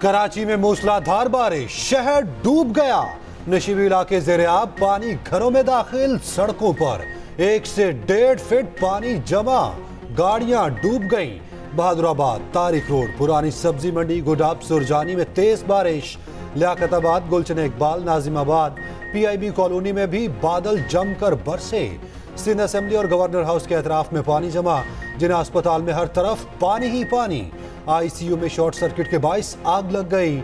कराची में मूसलाधार बारिश, शहर डूब गया। नशीबी इलाके ज़ेरे-आब, पानी घरों में दाखिल, सड़कों पर 1 से 1.5 फीट पानी जमा, गाड़ियां डूब गईं। बहादुराबाद, तारिक रोड, पुरानी सब्जी मंडी, गुडाब, सुरजानी में तेज बारिश। लियाकताबाद, गुलशन इकबाल, नाजिमाबाद, PIB कॉलोनी में भी बादल जमकर बरसे। सिंध असेंबली और गवर्नर हाउस के अतराफ में पानी जमा, जिन्हें अस्पताल में हर तरफ पानी ही पानी। ICU में शॉर्ट सर्किट के बाइस आग लग गई।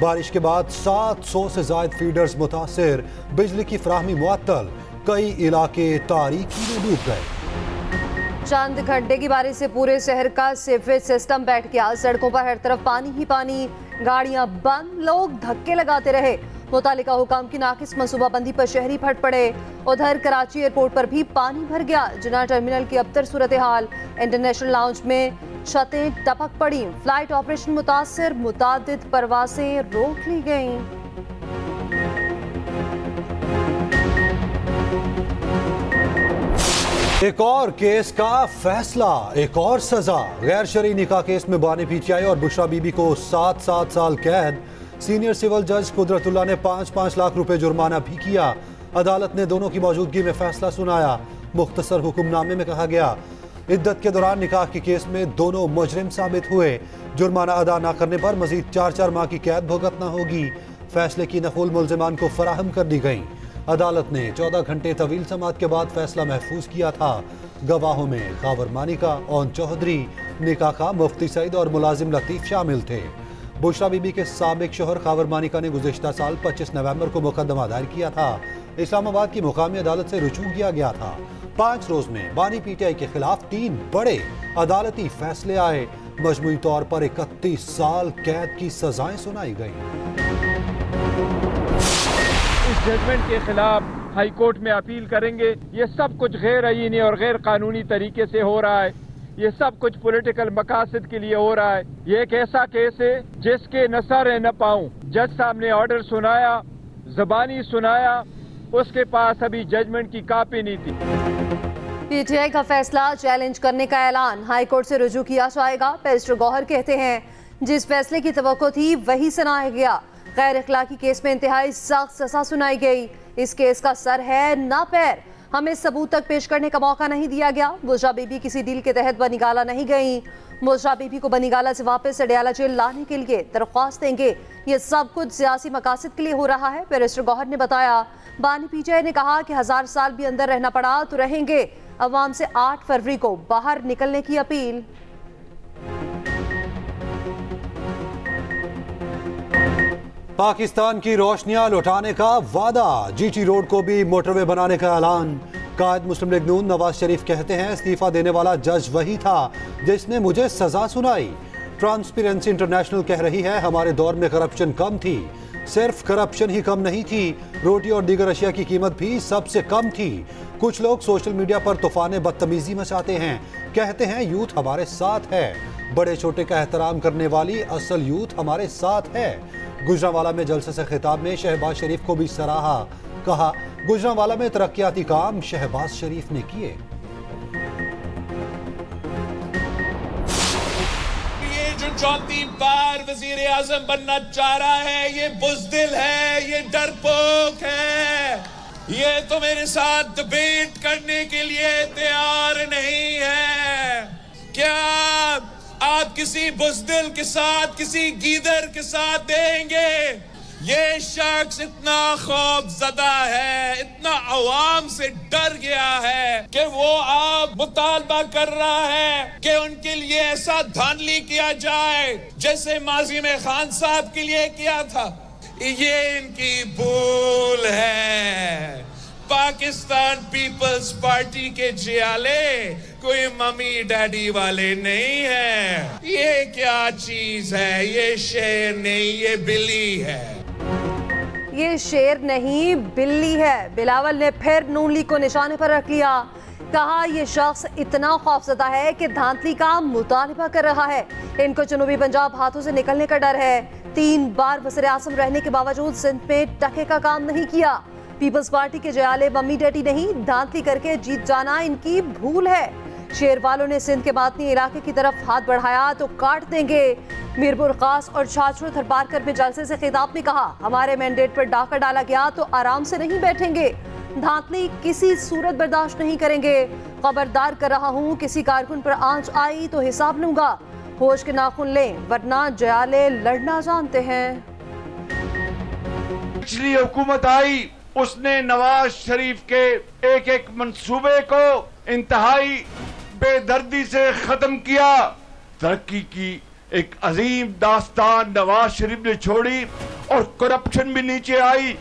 बारिश के बाद 700 से ज्यादा फीडर्स मुतासिर, बिजली की फराहमी मुअत्तल, कई इलाके तारीकी में डूब गए। चंद घंटे की बारिश से पूरे शहर का सीवरेज सिस्टम बैठ गया। सड़कों पर हर तरफ पानी ही पानी, गाड़ियां बंद, लोग धक्के लगाते रहे। मुतालिका हुकाम की नाकिस मनसूबाबंदी पर शहरी फट पड़े। उधर कराची एयरपोर्ट पर भी पानी भर गया। जिन्ना टर्मिनल की अबतर सूरत हाल, इंटरनेशनल लाउंज में छतें टपक पड़ी। फ्लाइट ऑपरेशन मुतासिर, मुतादिद परवासें रोक ली गईं। एक और केस का फैसला, एक और सजा। गैर शरई निकाह केस में बानी PTI और बुशरा बीबी को 7-7 साल कैद। सीनियर सिविल जज कुदरतुल्लाह ने 5-5 लाख रुपए जुर्माना भी किया। अदालत ने दोनों की मौजूदगी में फैसला सुनाया। मुख्तसर हुक्मनामे में कहा गया, इद्दत के दौरान निकाह के केस में दोनों मुजरिम साबित हुए। जुर्माना अदा न करने पर मजीद 4-4 माह की कैद भुगतना होगी। फैसले की नकुल मुल्जिमान को फराहम कर दी गई। अदालत ने 14 घंटे तवील समाअत के बाद फैसला महफूज किया था। गवाहों में खावर मानिका, ओन चौधरी, निकाह का मुफ्ती सईद और मुलाजिम लतीफ शामिल थे। बुशरा बीबी के साबिक शोहर खावर मानिका ने गुज़िश्ता साल 25 नवंबर को मुकदमा दायर किया था। इस्लामाबाद की मुकामी अदालत से रुजू किया गया था। 5 रोज में बानी PTI के खिलाफ 3 बड़े अदालती फैसले आए। मजमूई तौर पर 31 साल कैद की सजाएं सुनाई गई। इस जजमेंट के खिलाफ हाई कोर्ट में अपील करेंगे। ये सब कुछ गैर आईनी और गैर कानूनी तरीके से हो रहा है। ये सब कुछ पॉलिटिकल मकासद के लिए हो रहा है। ये एक ऐसा केस है जिसके न सर है न पाँव। जज साहब ने ऑर्डर सुनाया, जबानी सुनाया, उसके पास अभी जजमेंट की कॉपी नहीं थी। PTI का फैसला चैलेंज करने का ऐलान हाई कोर्ट से रुजू किया जाएगा। बैरिस्टर गौहर कहते हैं, जिस फैसले की तवक्को थी वही सुनाया गया। गैर अखलाकी केस में इंतहाई सख्त सजा सुनाई गई। इस केस का सर है ना पैर, हमें सबूत तक पेश करने का मौका नहीं दिया गया। बुशरा बीबी किसी डील के तहत बनीगाला नहीं गई। बुशरा बीबी को बनीगाला से वापस अडयाला जेल लाने के लिए दरख्वास्त देंगे। ये सब कुछ सियासी मकासद के लिए हो रहा है। बैरिस्टर गौहर ने बताया, बानी PTI ने कहा कि 1000 साल भी अंदर रहना पड़ा तो रहेंगे। अवाम से 8 फरवरी को बाहर निकलने की अपील। पाकिस्तान की रोशनियां लौटाने का वादा, GT रोड को भी मोटरवे बनाने का ऐलान। कायद मुस्लिम लीग नून नवाज शरीफ कहते हैं, इस्तीफा देने वाला जज वही था जिसने मुझे सजा सुनाई। ट्रांसपेरेंसी इंटरनेशनल कह रही है, हमारे दौर में करप्शन कम थी। सिर्फ करप्शन ही कम नहीं थी, रोटी और दीगर अशिया की कीमत भी सबसे कम थी। कुछ लोग सोशल मीडिया पर तूफान बदतमीजी मचाते हैं, कहते हैं यूथ हमारे साथ है। बड़े छोटे का एहतराम करने वाली असल यूथ हमारे साथ है। गुजरांवाला में जलसे से खिताब में शहबाज शरीफ को भी सराहा। कहा, गुजरांवाला में तरक्याती काम शहबाज शरीफ ने किए। ये जो 4थी बार वजीर आजम बनना चाह रहा है, ये बुज़दिल है, ये डरपोक है। ये तो मेरे साथ डिबेट करने के लिए तैयार नहीं है। क्या आप किसी बुज़दिल के साथ, किसी गीदर के साथ देंगे? ये शख्स इतना खौफज़दा है, इतना अवाम से डर गया है कि वो आप मुतालबा कर रहा है कि उनके लिए ऐसा धांधली किया जाए जैसे माजी में खान साहब के लिए किया था। ये इनकी भूल है। पाकिस्तान पीपल्स पार्टी के जियाले कोई मम्मी डैडी वाले नहीं है। ये क्या चीज है? ये शेर नहीं, ये बिल्ली है। ये शेर नहीं बिल्ली है। बिलावल ने फिर नून लीग को निशाने पर रख लिया। कहा, यह शख्स इतना खौफजदा है कि धांधली का मुतालिबा कर रहा है। इनको जनूबी पंजाब हाथों से निकलने का डर है। 3 बार वज़ीर आज़म रहने के बावजूद सिंध में टके का काम नहीं किया। पीपल्स पार्टी के जयाले मम्मी डैडी नहीं, धांधली करके जीत जाना इनकी भूल है। शेर वालों ने सिंध के बातनी इलाके की तरफ हाथ बढ़ाया तो काट देंगे। मीरपुर खास और छाछरू थरपारकर में जलसे से खिताब में कहा, हमारे मैंडेट पर डाका डाला गया तो आराम से नहीं बैठेंगे, धांधली किसी सूरत बर्दाश्त नहीं करेंगे। खबरदार कर रहा हूं, किसी कारकुन पर आंच आई तो हिसाब लूंगा, होश के नाखून लें वरना जयाले लड़ना जानते हैं। पिछली हुकूमत आई, उसने नवाज शरीफ के एक एक मंसूबे को इंतहाई बेदर्दी से खत्म किया। तरक्की की एक अजीम दास्तान नवाज शरीफ ने छोड़ी और करप्शन भी नीचे आई।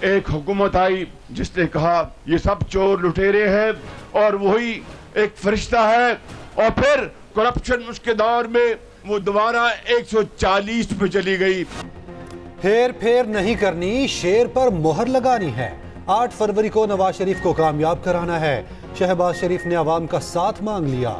एक हुकूमत आई जिसने कहा ये सब चोर लुटेरे हैं और वही एक फरिश्ता है, और फिर करप्शन उसके दौर में वो दोबारा 140 पे चली गई। हेर फेर नहीं करनी, शेर पर मोहर लगानी है। 8 फरवरी को नवाज शरीफ को कामयाब कराना है। शहबाज शरीफ ने आवाम का साथ मांग लिया।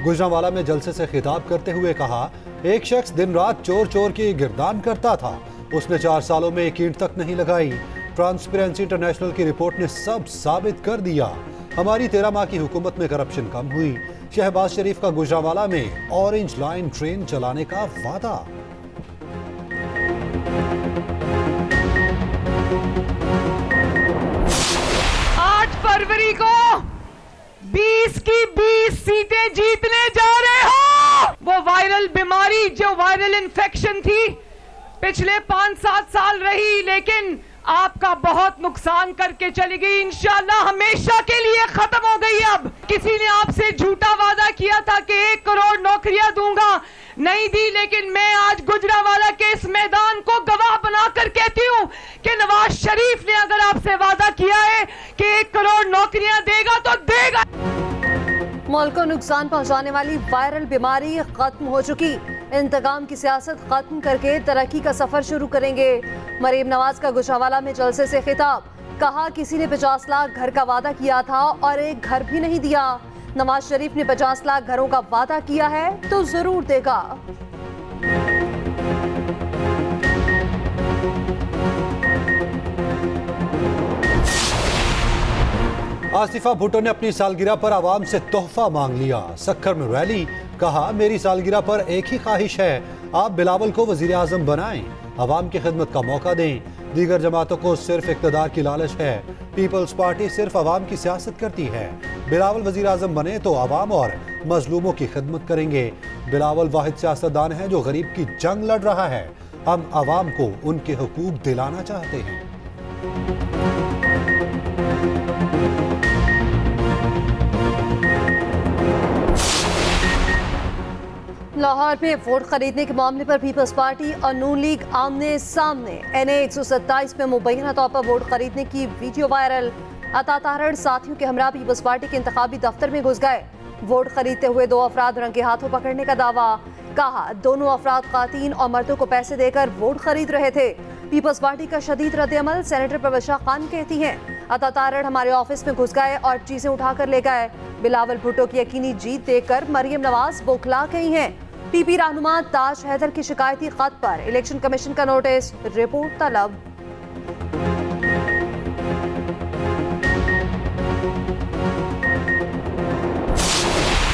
गुजरांवाला में जलसे से खिताब करते हुए कहा, एक शख्स दिन रात चोर चोर की गिरदान करता था, उसने 4 सालों में एक ईंट तक नहीं लगाई। ट्रांसपेरेंसी इंटरनेशनल की रिपोर्ट ने सब साबित कर दिया। हमारी 13 माह की हुकूमत में करप्शन कम हुई। शहबाज शरीफ का गुजरांवाला में ऑरेंज लाइन ट्रेन चलाने का वादा। फरवरी को 20 की 20 सीटें जीतने जा रहे हो। वो वायरल बीमारी जो वायरल इन्फेक्शन थी पिछले 5-7 साल रही, लेकिन आपका बहुत नुकसान करके चली गई, इंशाल्लाह हमेशा के लिए खत्म हो गई। अब किसी ने आपसे झूठा वादा किया था कि 1 करोड़ नौकरियां दूंगा, नहीं दी, लेकिन मैं आज गुजरांवाला के इस मैदान को गवाह बनाकर कहती हूं कि नवाज शरीफ ने अगर आपसे वादा किया है कि 1 करोड़ नौकरियां देगा तो देगा। मुल्क को नुकसान पहुंचाने वाली वायरल बीमारी खत्म हो चुकी, इंतकाम की सियासत खत्म करके तरक्की का सफर शुरू करेंगे। मरीम नवाज का गुजरांवाला में जलसे से खिताब, कहा किसी ने 50 लाख घर का वादा किया था और एक घर भी नहीं दिया। नवाज शरीफ ने 50 लाख घरों का वादा किया है तो जरूर देगा। आसिफा भुट्टो ने अपनी सालगिरह पर आवाम से तोहफा मांग लिया। सक्खर में रैली, कहा मेरी सालगिरह पर एक ही ख्वाहिश है, आप बिलावल को वजीर आजम बनाएं, आवाम की खिदमत का मौका दें। दीगर जमातों को सिर्फ इक़्तिदार की लालच है, पीपल्स पार्टी सिर्फ आवाम की सियासत करती है। बिलावल वजीर आजम बने तो आवाम और मजलूमों की खिदमत करेंगे। बिलावल वाहिद सियासतदान है जो गरीब की जंग लड़ रहा है, हम आवाम को उनके हुकूक दिलाना चाहते हैं। लाहौर में वोट खरीदने के मामले पर पीपल्स पार्टी और नून लीग आमने सामने। NA 127 में मुबैना तौर पर वोट खरीदने की वीडियो वायरल। अता तारड़ साथियों के हमरा पीपल्स पार्टी के इंतखाबी दफ्तर में घुस गए। वोट खरीदते हुए 2 अफराद रंगे हाथों पकड़ने का दावा। कहा दोनों अफराद खातीन और मर्दों को पैसे देकर वोट खरीद रहे थे। पीपल्स पार्टी का शदीद रद्द-ए-अमल, सेनेटर परवशा खान कहती हैं, अता तारड़ हमारे ऑफिस में घुस गए और चीजें उठाकर ले गए। बिलावल भुट्टो की यकीनी जीत देखकर मरियम नवाज बौखला गई हैं। टीपी रहनुमा ताज हैदर की शिकायती खत पर इलेक्शन कमीशन का नोटिस, रिपोर्ट तलब।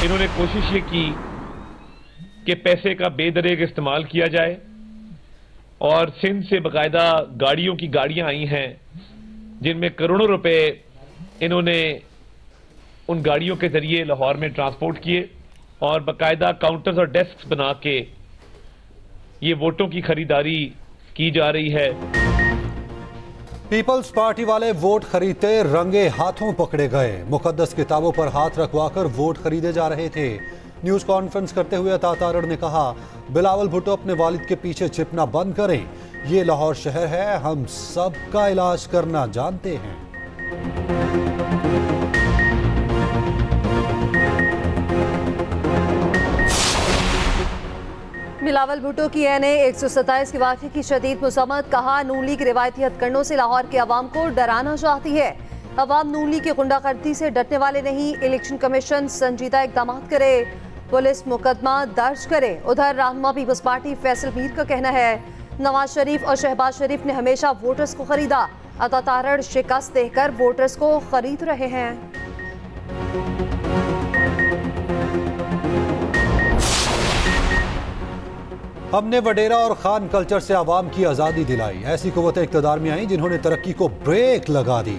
इन्होंने कोशिश ये की कि पैसे का बेदरेग इस्तेमाल किया जाए और सिंध से बाकायदा गाड़ियों की गाड़ियां आई हैं जिनमें करोड़ों रुपए इन्होंने उन गाड़ियों के जरिए लाहौर में ट्रांसपोर्ट किए और बाकायदा काउंटर्स और डेस्क बना के ये वोटों की खरीदारी की जा रही है। पीपल्स पार्टी वाले वोट खरीदते रंगे हाथों पकड़े गए। मुकद्दस किताबों पर हाथ रखवाकर वोट खरीदे जा रहे थे। न्यूज कॉन्फ्रेंस करते हुए अता तारड़ ने कहा, बिलावल भुट्टो अपने वालिद के पीछे छिपना बंद करें, ये लाहौर शहर है, हम सबका इलाज करना जानते हैं। बिलावल भुट्टो की NA 127 के वाक़े की शदीद मुज़म्मत। कहा नून लीग रिवायती हथकंडों से लाहौर के अवाम को डराना चाहती है। अवाम नून लीग की गुंडागर्दी से डरने वाले नहीं। इलेक्शन कमीशन संजीदा इक़दाम करे, पुलिस मुकदमा दर्ज करे। उधर रहनुमा पीपल्स पार्टी फैसल मीर का कहना है, नवाज शरीफ और शहबाज शरीफ ने हमेशा वोटर्स को खरीदा, अता तारड़ शिकस्त देकर वोटर्स को खरीद रहे हैं। हमने वडेरा और खान कल्चर से आवाम की आज़ादी दिलाई। ऐसी कुव्वतें इक़्तिदार में आई जिन्होंने तरक्की को ब्रेक लगा दी।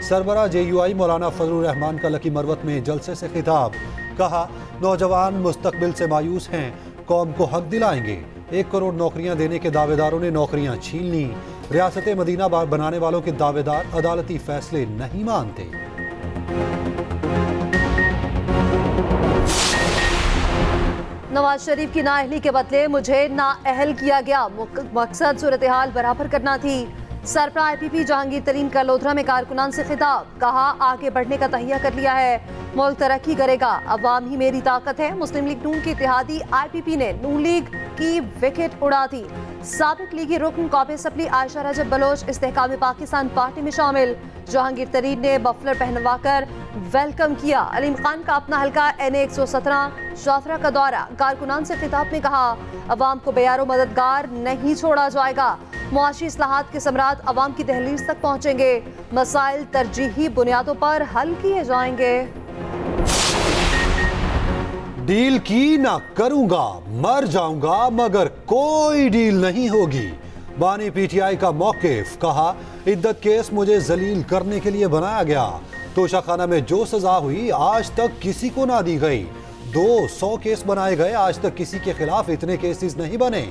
सरबरा JUI मौलाना फजलुर रहमान का लकी मरवत में जलसे से खिताब। कहा, नौजवान मुस्तकबिल से मायूस हैं, कौम को हक दिलाएंगे। 1 करोड़ नौकरियां देने के दावेदारों ने नौकरियां छीन ली। रियासत मदीना बनाने वालों के दावेदार अदालती फैसले नहीं मानते। नवाज शरीफ की नाअहली के बदले मुझे नाअहल किया गया। मकसद सूरत हाल बराबर करना थी। सरपरा IPP जहांगीर तरीन का लोधरा में कारकुनान से खिताब। कहा, आगे बढ़ने का तहिया कर लिया है, मुल्क तरक्की करेगा, अवाम ही मेरी ताकत है। मुस्लिम लीग नून की इत्तेहादी IPP ने नून लीग की विकेट उड़ा दी। साबिक लीगी रुकन कौमी असम्बली आयशा रजब बलोच इस्तेहकाम पाकिस्तान पार्टी में शामिल। जहांगीर तरीन ने बफलर पहनवाकर वेलकम किया। अलीम खान का अपना हल्का NA 117 शाफरा का दौरा। कारकुनान से खिताब में कहा, अवाम को बेयारो मददगार नहीं छोड़ा जाएगा। मुआशी इस्लाहात के सम्राट अवाम की दहलीज तक पहुंचेंगे। मसाइल तरजीही बुनियादों पर हल किए जाएंगे। डील की ना करूंगा, मर जाऊंगा, मगर कोई डील नहीं होगी। बानी PTI का मौकिफ। कहा, इद्दत केस मुझे जलील करने के लिए बनाया गया। तोशाखाना में जो सजा हुई आज तक किसी को ना दी गई। 200 केस बनाए गए, आज तक किसी के खिलाफ इतने केसेस नहीं बने।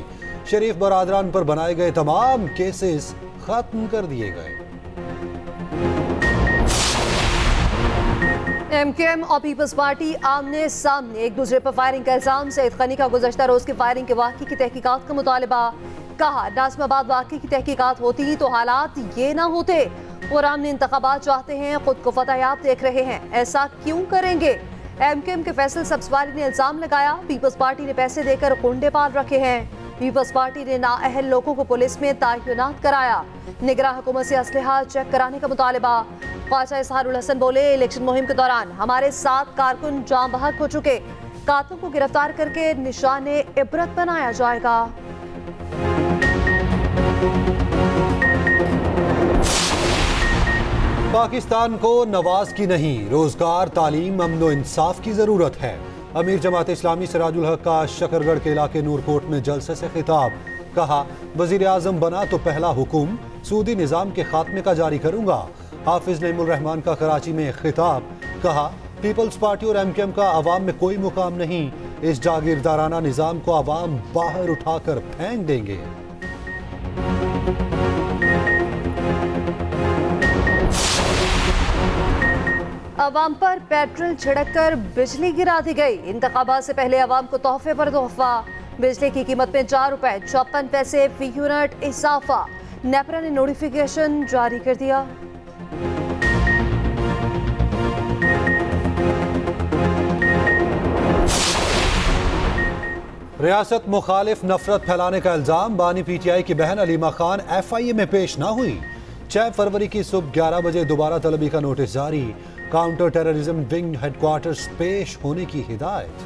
शरीफ बरादरान पर बनाए गए तमाम केसेस खत्म कर दिए गए। MKM और पीपल्स पार्टी आमने सामने एक दूसरे पर फायरिंग का इल्जाम। सईद खनी का गुज़श्ता रोज की फायरिंग के वाक़े की तहकीकात का मुतालबा। कहा, नाज़िमाबाद वाक़े की तहकीकात होती तो हालात ये ना होते। पुराने इंतखाबात चाहते हैं, खुद को फतहयाब देख रहे हैं, ऐसा क्यों करेंगे? MKM के फैसल सब्ज़वारी ने इल्जाम लगाया, पीपल्स पार्टी ने पैसे देकर गुंडे पाल रखे हैं। पीपल्स पार्टी ने नाअहल लोगों को पुलिस में तैनात कराया। निगरान हुकूमत से असलहा चेक कराने का मुतालबा। ख्वाजा इजहारुल हसन बोले, इलेक्शन मुहिम के दौरान हमारे 7 कारकुन जाम बहक हो चुके। कातिलों को गिरफ्तार करके निशाने इबरत बनाया जाएगा। पाकिस्तान को नवाज की नहीं, रोजगार, तालीम, अमन व इंसाफ की जरूरत है। अमीर जमात इस्लामी सिराजुल हक का शकरगढ़ के इलाके नूरकोट में जलसे से खिताब। कहा, वजीर आजम बना तो पहला हुकुम सूदी निज़ाम के खात्मे का जारी करूंगा। हाफिज नईमुर रहमान का कराची में खिताब। कहा, पीपल्स पार्टी और MKM का अवाम में कोई मुकाम नहीं। इस जागीरदाराना निज़ाम को अवाम बाहर उठाकर फेंक देंगे। अवाम पर पेट्रोल छिड़क कर बिजली गिरा दी गई। इंतखाबात से पहले अवाम को तोहफे पर तोहफा। बिजली की कीमत में 4 रुपए 54 पैसे फी यूनिट इजाफा। नेपरा ने नोटिफिकेशन जारी कर दिया। रियासत मुखालिफ नफरत फैलाने का इल्जाम। बानी PTI की बहन अलीमा खान FIA में पेश ना हुई। 6 फरवरी की सुबह 11 बजे दोबारा तलबी का नोटिस जारी। काउंटर टेररिज्म विंग हेडक्वार्टर्स पेश होने की हिदायत।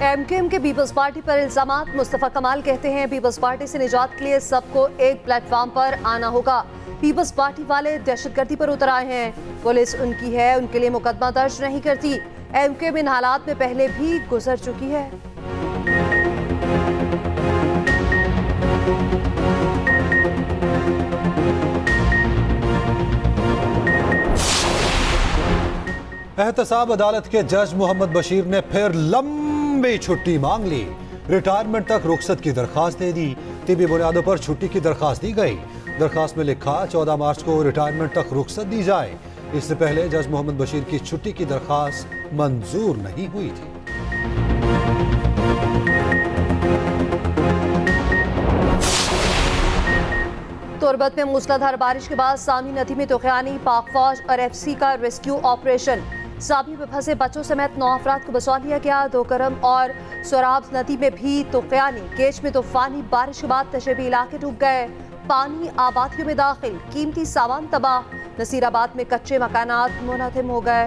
MKM के पीपल्स पार्टी पर इल्जामात। मुस्तफा कमाल कहते हैं, पीपल्स पार्टी से निजात के लिए सबको एक प्लेटफॉर्म पर आना होगा। पीपल्स पार्टी वाले दहशतगर्दी पर उतर आए हैं, पुलिस उनकी है, उनके लिए मुकदमा दर्ज नहीं करती। MKM इन हालात में पहले भी गुजर चुकी है। एहतसाब अदालत के जज मोहम्मद बशीर ने फिर लंबी छुट्टी मांग ली। रिटायरमेंट तक रुखसत की दरखास्त दे दी। तिबी बुनियादों पर छुट्टी की दरखास्त दी गई। दरखास्त में लिखा 14 मार्च को रिटायरमेंट तक रुखसत दी जाए। इससे पहले जज मोहम्मद बशीर की छुट्टी की दरखास्त मंजूर नहीं हुई थी। तुरबत में मूसलाधार बारिश के बाद सामी नदी में तूफानी पाक फौज और FC का रेस्क्यू ऑपरेशन। सामी में फंसे बच्चों समेत 9 अफराद को बचा लिया गया। दोकरम और सोराब नदी में भी तूफानी केच में तूफानी बारिश के बाद तशेबी इलाके डूब गए। पानी आबादियों में दाखिल, कीमती सामान तबाह। नसीराबाद में कच्चे मकानात मुनहदम हो गए।